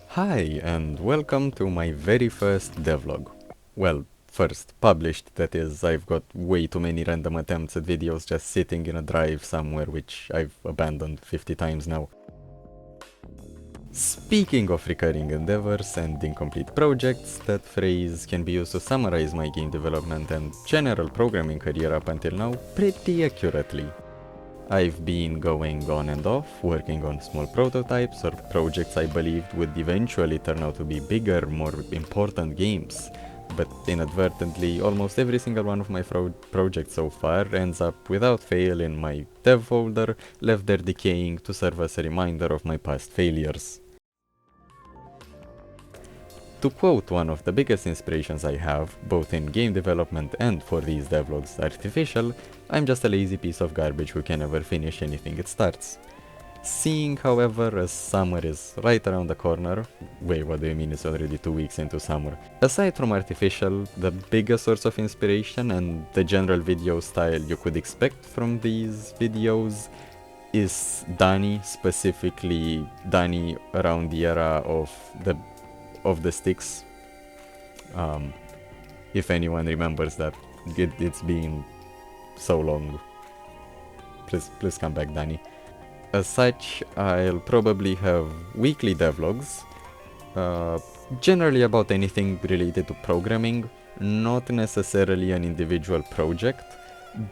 Hi, and welcome to my very first devlog. Well, first published, that is. I've got way too many random attempts at videos just sitting in a drive somewhere, which I've abandoned 50 times now. Speaking of recurring endeavors and incomplete projects, that phrase can be used to summarize my game development and general programming career up until now pretty accurately. I've been going on and off, working on small prototypes or projects I believed would eventually turn out to be bigger, more important games. But inadvertently, almost every single one of my projects so far ends up without fail in my dev folder, left there decaying to serve as a reminder of my past failures. To quote one of the biggest inspirations I have, both in game development and for these devlogs, artificial, I'm just a lazy piece of garbage who can never finish anything it starts. Seeing, however, as summer is right around the corner, wait, what do you mean it's already 2 weeks into summer? Aside from artificial, the biggest source of inspiration and the general video style you could expect from these videos is Dani, specifically Dani around the era of the sticks. If anyone remembers that, it's been so long. Please come back, Dani. As such, I'll probably have weekly devlogs, generally about anything related to programming, not necessarily an individual project,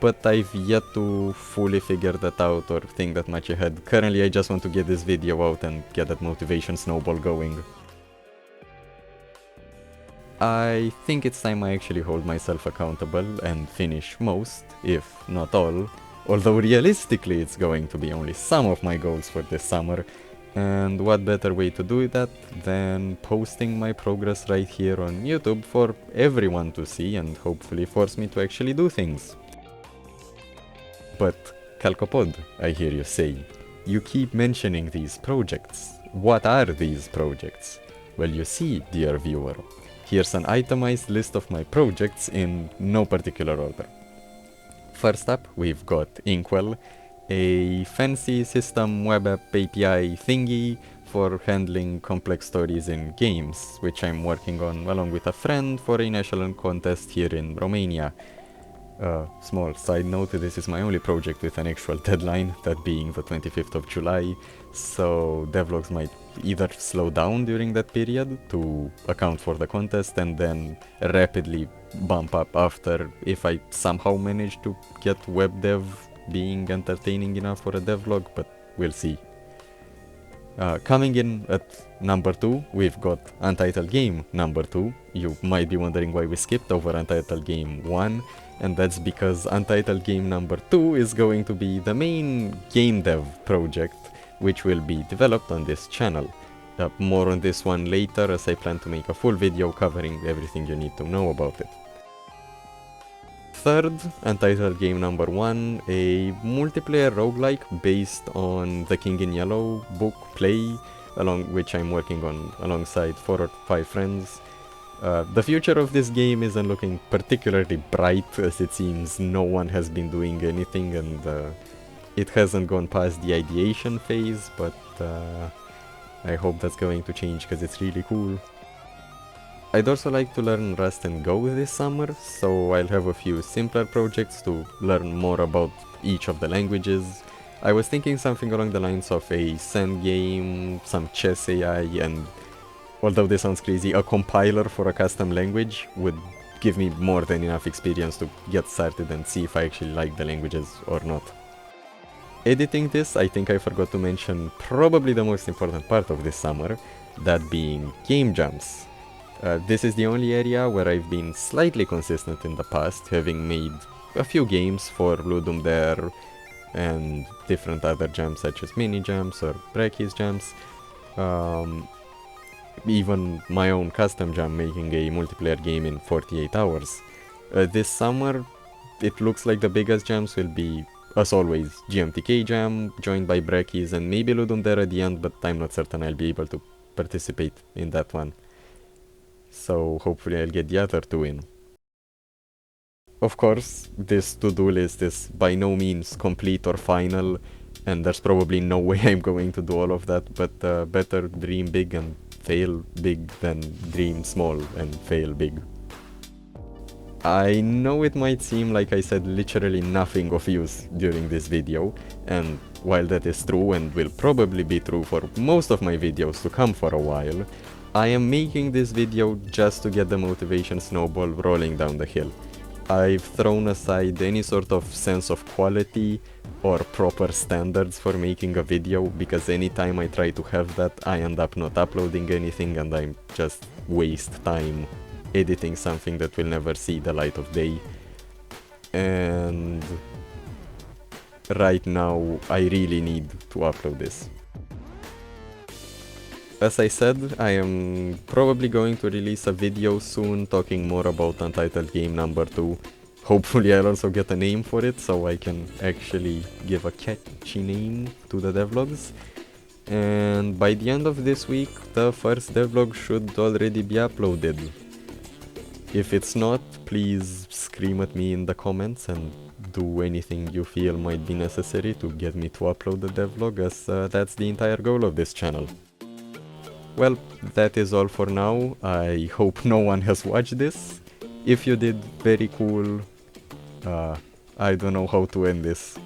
but I've yet to fully figure that out or think that much ahead. Currently, I just want to get this video out and get that motivation snowball going. I think it's time I actually hold myself accountable and finish most, if not all, although realistically it's going to be only some of my goals for this summer, and what better way to do that than posting my progress right here on YouTube for everyone to see and hopefully force me to actually do things. But Calcopod, I hear you say, you keep mentioning these projects. What are these projects? Well, you see, dear viewer, here's an itemized list of my projects in no particular order. First up, we've got Inkwell, a fancy system web app API thingy for handling complex stories in games, which I'm working on along with a friend for a national contest here in Romania. Small side note, this is my only project with an actual deadline, that being the 25th of July, so devlogs might either slow down during that period to account for the contest and then rapidly bump up after if I somehow manage to get web dev being entertaining enough for a devlog, but we'll see. Coming in at number 2, we've got Untitled Game number 2. You might be wondering why we skipped over Untitled Game 1, and that's because Untitled Game number 2 is going to be the main game dev project which will be developed on this channel. More on this one later, as I plan to make a full video covering everything you need to know about it. Third, Untitled Game number 1, a multiplayer roguelike based on the King in Yellow book play, which I'm working on alongside 4 or 5 friends. The future of this game isn't looking particularly bright, as it seems no one has been doing anything and it hasn't gone past the ideation phase, but I hope that's going to change because it's really cool. I'd also like to learn Rust and Go this summer, so I'll have a few simpler projects to learn more about each of the languages. I was thinking something along the lines of a sand game, some chess AI, and although this sounds crazy, a compiler for a custom language would give me more than enough experience to get started and see if I actually like the languages or not. Editing this, I think I forgot to mention probably the most important part of this summer, that being game jams. This is the only area where I've been slightly consistent in the past, having made a few games for Ludum Dare and different other jams such as mini jams or Brachy's jams. Even my own custom jam making a multiplayer game in 48 hours. This summer, it looks like the biggest jams will be, as always, GMTK jam, joined by Brachy's and maybe Ludum Dare at the end, but I'm not certain I'll be able to participate in that one. So hopefully I'll get the other 2 in. Of course, this to-do list is by no means complete or final. and there's probably no way I'm going to do all of that, but better dream big and fail big than dream small and fail big. I know it might seem like I said literally nothing of use during this video, and while that is true and will probably be true for most of my videos to come for a while, I am making this video just to get the motivation snowball rolling down the hill. I've thrown aside any sort of sense of quality or proper standards for making a video, because anytime I try to have that, I end up not uploading anything and I just waste time editing something that will never see the light of day. And right now I really need to upload this. As I said, I am probably going to release a video soon talking more about Untitled Game number 2. Hopefully I'll also get a name for it, so I can actually give a catchy name to the devlogs. And by the end of this week, the first devlog should already be uploaded. If it's not, please scream at me in the comments and do anything you feel might be necessary to get me to upload the devlog, as that's the entire goal of this channel. Well, that is all for now. I hope no one has watched this. If you did, very cool. I don't know how to end this.